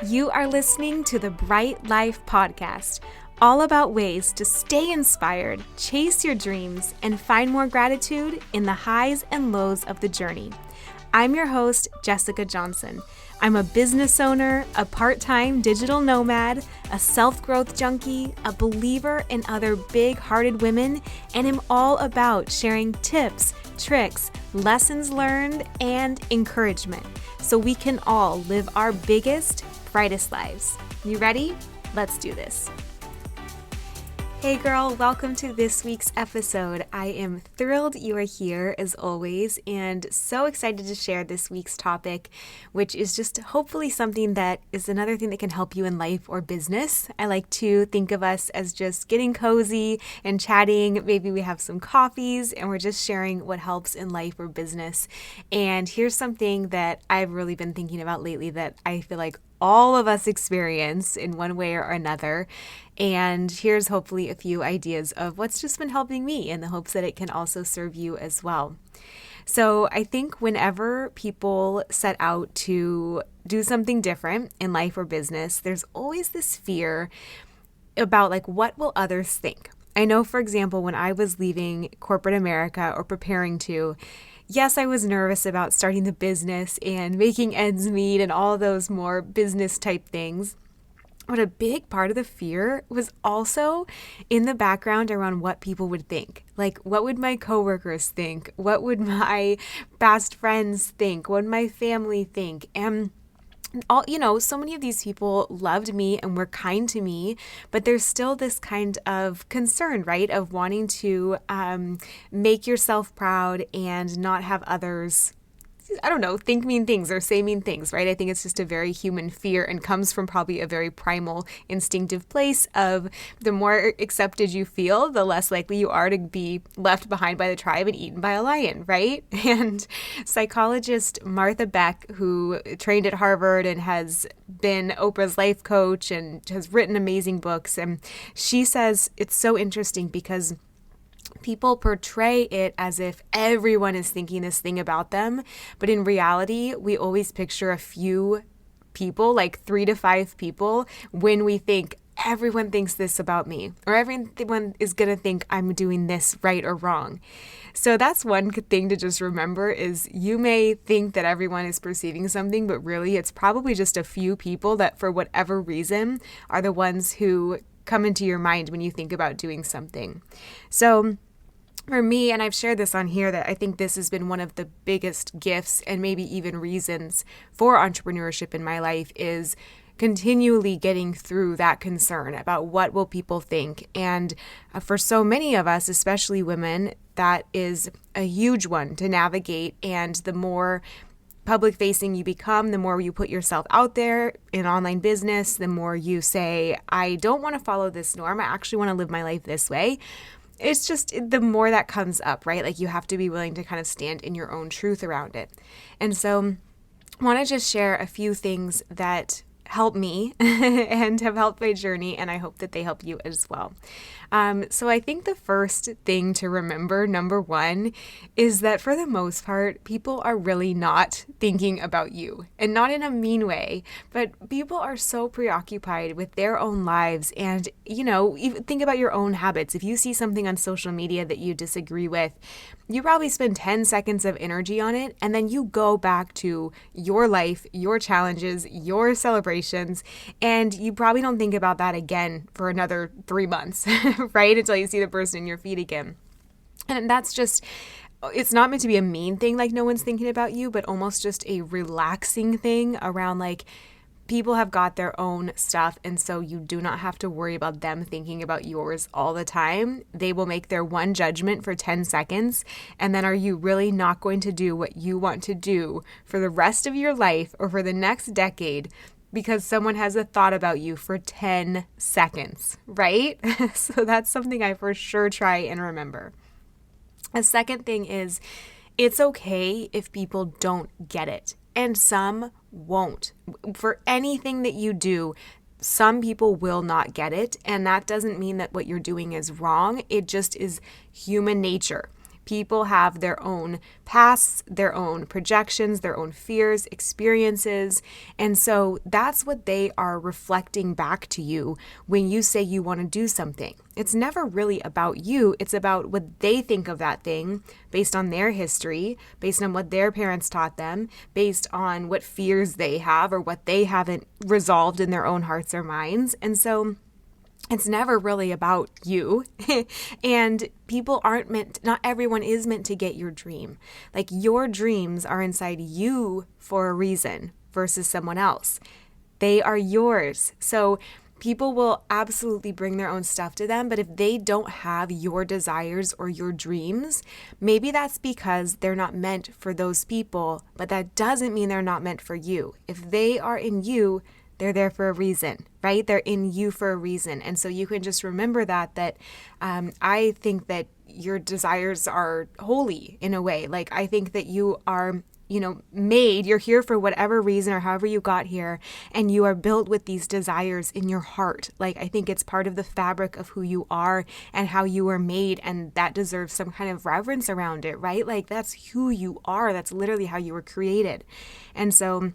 You are listening to the Bright Life Podcast, all about ways to stay inspired, chase your dreams, and find more gratitude in the highs and lows of the journey. I'm your host, Jessica Johnson. I'm a business owner, a part-time digital nomad, a self-growth junkie, a believer in other big-hearted women, and am all about sharing tips, tricks, lessons learned, and encouragement so we can all live our biggest, brightest lives. You ready? Let's do this. Hey girl, welcome to this week's episode. I am thrilled you are here as always and so excited to share this week's topic, which is just hopefully something that is another thing that can help you in life or business. I like to think of us as just getting cozy and chatting. Maybe we have some coffees and we're just sharing what helps in life or business. And here's something that I've really been thinking about lately that I feel like all of us experience in one way or another. And here's hopefully a few ideas of what's just been helping me in the hopes that it can also serve you as well. So I think whenever people set out to do something different in life or business, there's always this fear about what will others think? I know, for example, when I was leaving corporate America or preparing to, yes, I was nervous about starting the business and making ends meet and all those more business type things. But a big part of the fear was also in the background around what people would think. What would my coworkers think? What would my best friends think? What would my family think? And so many of these people loved me and were kind to me, but there's still this kind of concern, right? Of wanting to make yourself proud and not have others, think mean things or say mean things, right? I think it's just a very human fear and comes from probably a very primal instinctive place of the more accepted you feel, the less likely you are to be left behind by the tribe and eaten by a lion, right? And psychologist Martha Beck, who trained at Harvard and has been Oprah's life coach and has written amazing books, and she says it's so interesting because people portray it as if everyone is thinking this thing about them, but in reality, we always picture a few people, 3 to 5 people, when we think everyone thinks this about me, or everyone is going to think I'm doing this right or wrong. So that's one thing to just remember is you may think that everyone is perceiving something, but really it's probably just a few people that for whatever reason are the ones who come into your mind when you think about doing something. So for me, and I've shared this on here, that I think this has been one of the biggest gifts and maybe even reasons for entrepreneurship in my life is continually getting through that concern about what will people think. And for so many of us, especially women, that is a huge one to navigate. And the more public facing you become, the more you put yourself out there in online business, the more you say, I don't want to follow this norm. I actually want to live my life this way. It's just the more that comes up, right? You have to be willing to kind of stand in your own truth around it. And so I want to just share a few things that help me and have helped my journey, and I hope that they help you as well. So I think the first thing to remember, number one, is that for the most part, people are really not thinking about you, and not in a mean way, but people are so preoccupied with their own lives. And, even think about your own habits. If you see something on social media that you disagree with, you probably spend 10 seconds of energy on it, and then you go back to your life, your challenges, your celebrations, and you probably don't think about that again for another 3 months, right? Until you see the person in your feed again. And that's just, it's not meant to be a mean thing, no one's thinking about you, but almost just a relaxing thing around people have got their own stuff, and so you do not have to worry about them thinking about yours all the time. They will make their one judgment for 10 seconds, and then are you really not going to do what you want to do for the rest of your life or for the next decade because someone has a thought about you for 10 seconds, right? So that's something I for sure try and remember. A second thing is it's okay if people don't get it. And some won't. For anything that you do, some people will not get it. And that doesn't mean that what you're doing is wrong. It just is human nature. People have their own pasts, their own projections, their own fears, experiences. And so that's what they are reflecting back to you when you say you want to do something. It's never really about you. It's about what they think of that thing based on their history, based on what their parents taught them, based on what fears they have or what they haven't resolved in their own hearts or minds. And so it's never really about you. And people aren't not everyone is meant to get your dream. Like, your dreams are inside you for a reason versus someone else. They are yours. So people will absolutely bring their own stuff to them, but if they don't have your desires or your dreams, maybe that's because they're not meant for those people, but that doesn't mean they're not meant for you. If they are in you, they're there for a reason, right? They're in you for a reason. And so you can just remember that I think that your desires are holy in a way. Like, I think that you are, made, you're here for whatever reason or however you got here, and you are built with these desires in your heart. Like, I think it's part of the fabric of who you are and how you were made, and that deserves some kind of reverence around it, right? Like, that's who you are. That's literally how you were created. And so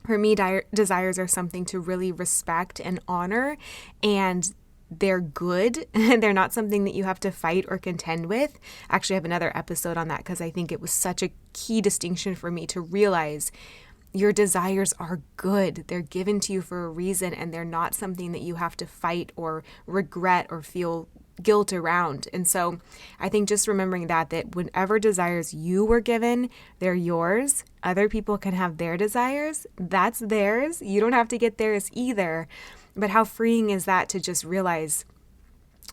for me, desires are something to really respect and honor, and they're good. They're not something that you have to fight or contend with. Actually, I have another episode on that because I think it was such a key distinction for me to realize your desires are good. They're given to you for a reason, and they're not something that you have to fight or regret or feel guilt around. And so I think just remembering that whenever desires you were given, they're yours. Other people can have their desires. That's theirs. You don't have to get theirs either. But how freeing is that to just realize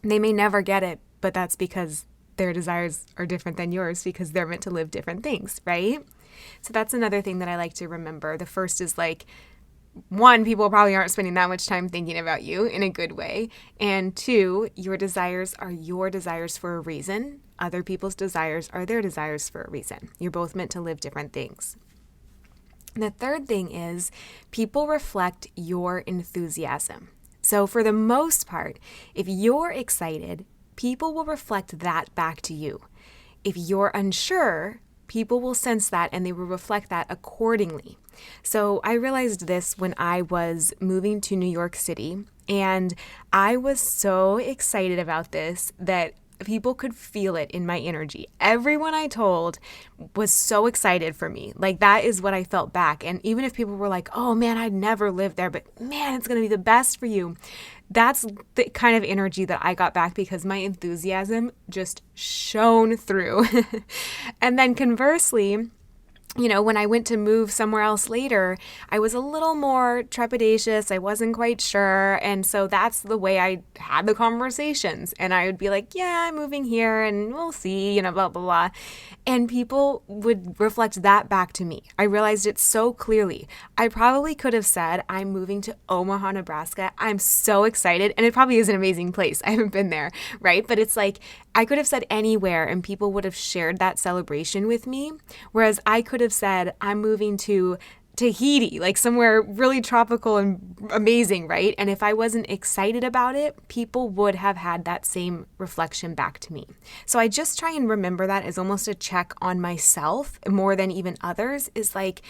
they may never get it, but that's because their desires are different than yours because they're meant to live different things, right? So that's another thing that I like to remember. The first is like, one, people probably aren't spending that much time thinking about you in a good way. And two, your desires are your desires for a reason. Other people's desires are their desires for a reason. You're both meant to live different things. And the third thing is people reflect your enthusiasm. So for the most part, if you're excited, people will reflect that back to you. If you're unsure, people will sense that and they will reflect that accordingly. So I realized this when I was moving to New York City, and I was so excited about this that people could feel it in my energy. Everyone I told was so excited for me. Like, that is what I felt back. And even if people were like, oh man, I'd never lived there, but man, it's going to be the best for you. That's the kind of energy that I got back because my enthusiasm just shone through. And then conversely, when I went to move somewhere else later, I was a little more trepidatious. I wasn't quite sure. And so that's the way I had the conversations. And I would be like, yeah, I'm moving here and we'll see, blah, blah, blah. And people would reflect that back to me. I realized it so clearly. I probably could have said, I'm moving to Omaha, Nebraska. I'm so excited. And it probably is an amazing place. I haven't been there, right? But it's like, I could have said anywhere and people would have shared that celebration with me. Whereas I could have said, I'm moving to Tahiti, like somewhere really tropical and amazing, right? And if I wasn't excited about it, people would have had that same reflection back to me. So I just try and remember that as almost a check on myself more than even others, is like,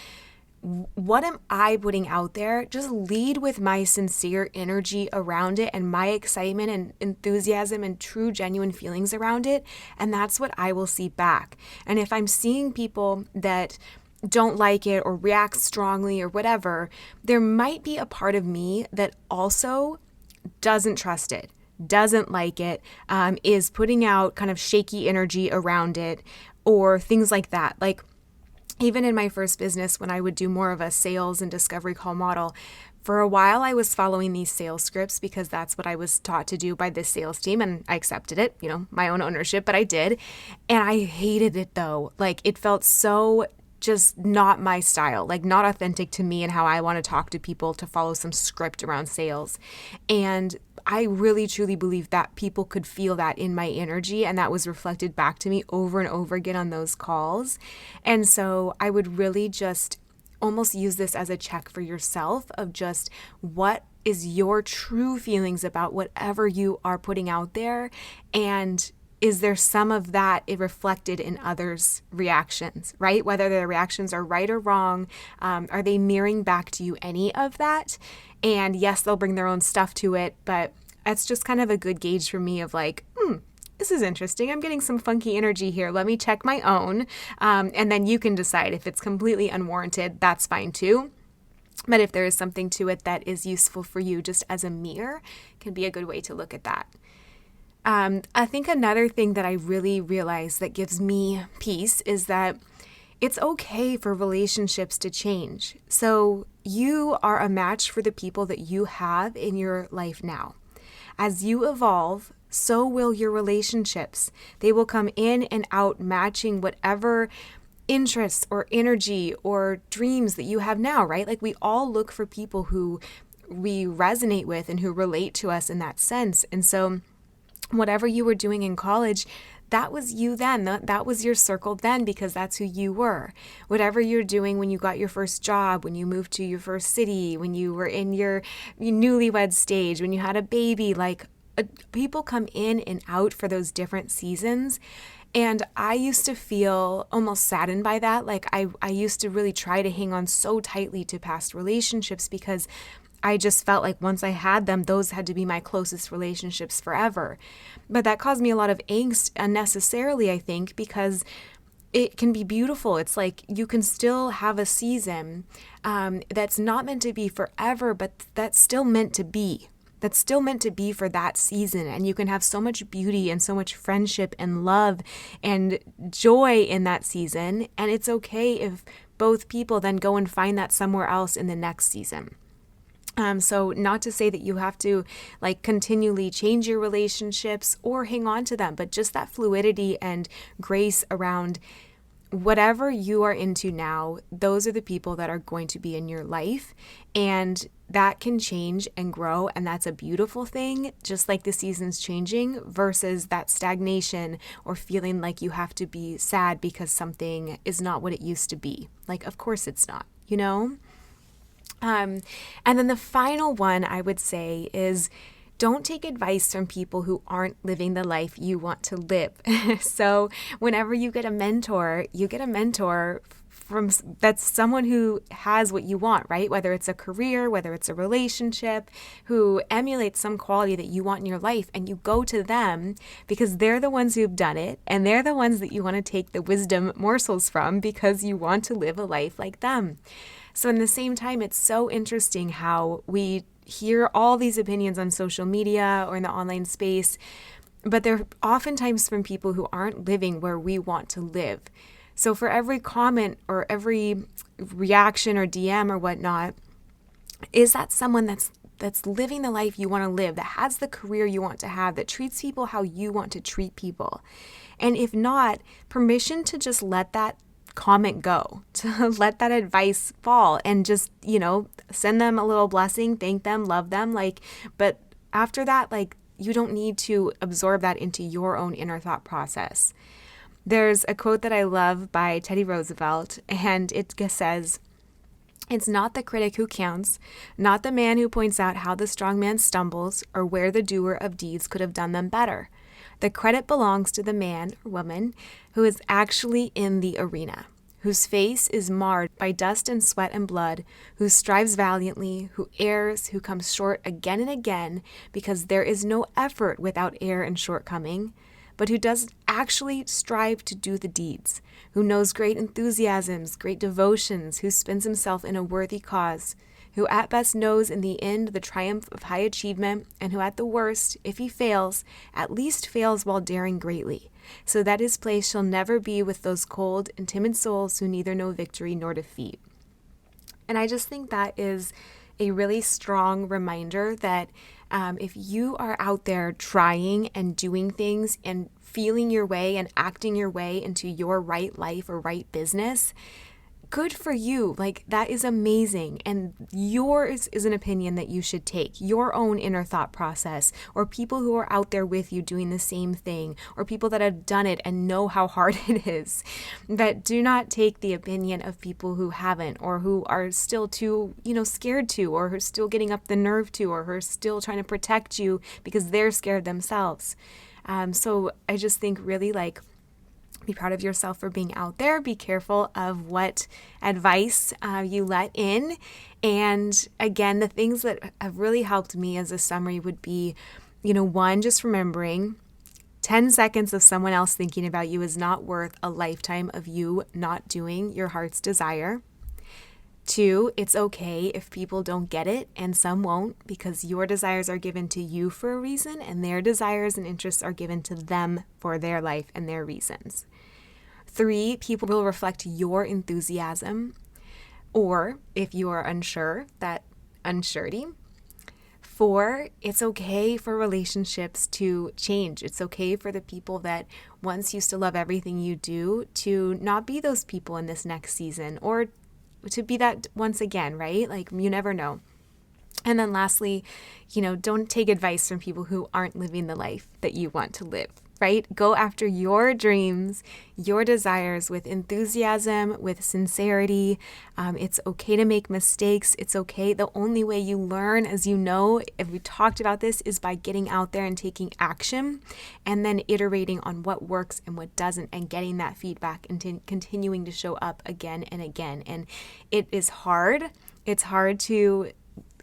what am I putting out there? Just lead with my sincere energy around it and my excitement and enthusiasm and true, genuine feelings around it. And that's what I will see back. And if I'm seeing people that don't like it or react strongly or whatever, there might be a part of me that also doesn't trust it, doesn't like it, is putting out kind of shaky energy around it or things like that. Like, even in my first business, when I would do more of a sales and discovery call model, for a while I was following these sales scripts because that's what I was taught to do by this sales team, and I accepted it, my own ownership, but I did. And I hated it though. Like, it felt so just not my style, like not authentic to me and how I want to talk to people, to follow some script around sales. And I really truly believe that people could feel that in my energy, and that was reflected back to me over and over again on those calls. And so I would really just almost use this as a check for yourself of just what is your true feelings about whatever you are putting out there, and is there some of that reflected in others' reactions, right? Whether their reactions are right or wrong, are they mirroring back to you any of that? And yes, they'll bring their own stuff to it, but that's just kind of a good gauge for me of like, this is interesting. I'm getting some funky energy here. Let me check my own. And then you can decide if it's completely unwarranted. That's fine too. But if there is something to it that is useful for you just as a mirror, can be a good way to look at that. I think another thing that I really realize that gives me peace is that it's okay for relationships to change. So you are a match for the people that you have in your life now. As you evolve, so will your relationships. They will come in and out matching whatever interests or energy or dreams that you have now, right? Like we all look for people who we resonate with and who relate to us in that sense. And so whatever you were doing in college, that was you then. That was your circle then because that's who you were. Whatever you're doing when you got your first job, when you moved to your first city, when you were in your newlywed stage, when you had a baby, like people come in and out for those different seasons. And I used to feel almost saddened by that. Like I used to really try to hang on so tightly to past relationships because I just felt like once I had them, those had to be my closest relationships forever. But that caused me a lot of angst unnecessarily, I think, because it can be beautiful. It's like you can still have a season that's not meant to be forever, but that's still meant to be. That's still meant to be for that season. And you can have so much beauty and so much friendship and love and joy in that season. And it's okay if both people then go and find that somewhere else in the next season. So not to say that you have to like continually change your relationships or hang on to them, but just that fluidity and grace around whatever you are into now, those are the people that are going to be in your life. And that can change and grow. And that's a beautiful thing, just like the seasons changing versus that stagnation or feeling like you have to be sad because something is not what it used to be. Like, of course it's not, you know? And then the final one I would say is don't take advice from people who aren't living the life you want to live. So whenever you get a mentor from that's someone who has what you want, right? Whether it's a career, whether it's a relationship, who emulates some quality that you want in your life, and you go to them because they're the ones who've done it, and they're the ones that you want to take the wisdom morsels from because you want to live a life like them. So in the same time, it's so interesting how we hear all these opinions on social media or in the online space, but they're oftentimes from people who aren't living where we want to live. So for every comment or every reaction or DM or whatnot, is that someone that's living the life you want to live, that has the career you want to have, that treats people how you want to treat people? And if not, permission to just let that comment go, to let that advice fall and just, send them a little blessing, thank them, love them, but after that, you don't need to absorb that into your own inner thought process. There's a quote that I love by Teddy Roosevelt, and it says, "It's not the critic who counts, not the man who points out how the strong man stumbles or where the doer of deeds could have done them better. The credit belongs to the man or woman who is actually in the arena, whose face is marred by dust and sweat and blood, who strives valiantly, who errs, who comes short again and again, because there is no effort without error and shortcoming, but who does actually strive to do the deeds, who knows great enthusiasms, great devotions, who spends himself in a worthy cause, who at best knows in the end the triumph of high achievement, and who at the worst, if he fails, at least fails while daring greatly, so that his place shall never be with those cold and timid souls who neither know victory nor defeat." And I just think that is a really strong reminder that if you are out there trying and doing things and feeling your way and acting your way into your right life or right business, good for you. That is amazing. And yours is an opinion that you should take, your own inner thought process, or people who are out there with you doing the same thing, or people that have done it and know how hard it is. That do not take the opinion of people who haven't, or who are still too, scared to, or who are still getting up the nerve to, or who are still trying to protect you because they're scared themselves. So I just think really be proud of yourself for being out there. Be careful of what advice you let in. And again, the things that have really helped me as a summary would be, one, just remembering 10 seconds of someone else thinking about you is not worth a lifetime of you not doing your heart's desire. 2, it's okay if people don't get it, and some won't, because your desires are given to you for a reason, and their desires and interests are given to them for their life and their reasons. 3, people will reflect your enthusiasm, or if you are unsure, that unsurety. 4, it's okay for relationships to change. It's okay for the people that once used to love everything you do to not be those people in this next season, or to be that once again, right? You never know. And then lastly, don't take advice from people who aren't living the life that you want to live, right? Go after your dreams, your desires with enthusiasm, with sincerity. It's okay to make mistakes. It's okay. The only way you learn, as you know, if we talked about this, is by getting out there and taking action and then iterating on what works and what doesn't and getting that feedback and continuing to show up again and again. And it is hard. It's hard to,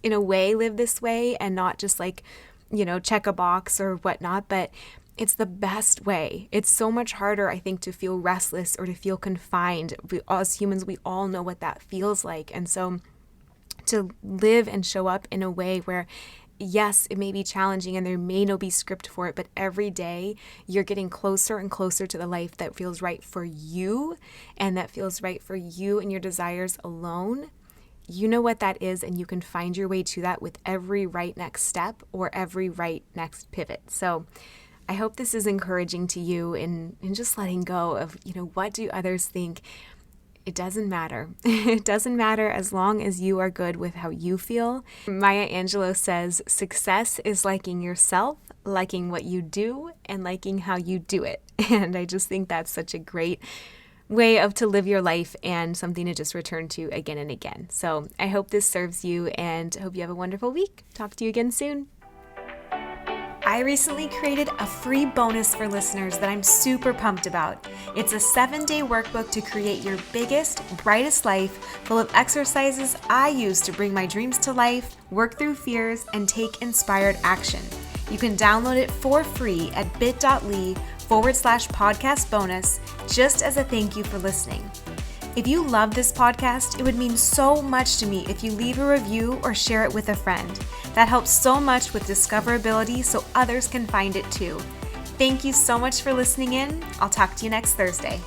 in a way, live this way and not just check a box or whatnot, but it's the best way. It's so much harder, I think, to feel restless or to feel confined. As humans, we all know what that feels like. And so to live and show up in a way where, yes, it may be challenging and there may no be script for it, but every day you're getting closer and closer to the life that feels right for you and that feels right for you and your desires alone. You know what that is, and you can find your way to that with every right next step or every right next pivot. So I hope this is encouraging to you in just letting go of, what do others think? It doesn't matter. It doesn't matter as long as you are good with how you feel. Maya Angelou says, success is liking yourself, liking what you do, and liking how you do it. And I just think that's such a great way to live your life and something to just return to again and again. So I hope this serves you and hope you have a wonderful week. Talk to you again soon. I recently created a free bonus for listeners that I'm super pumped about. It's a 7-day workbook to create your biggest, brightest life, full of exercises I use to bring my dreams to life, work through fears, and take inspired action. You can download it for free at bit.ly/podcast bonus, just as a thank you for listening. If you love this podcast, it would mean so much to me if you leave a review or share it with a friend. That helps so much with discoverability so others can find it too. Thank you so much for listening in. I'll talk to you next Thursday.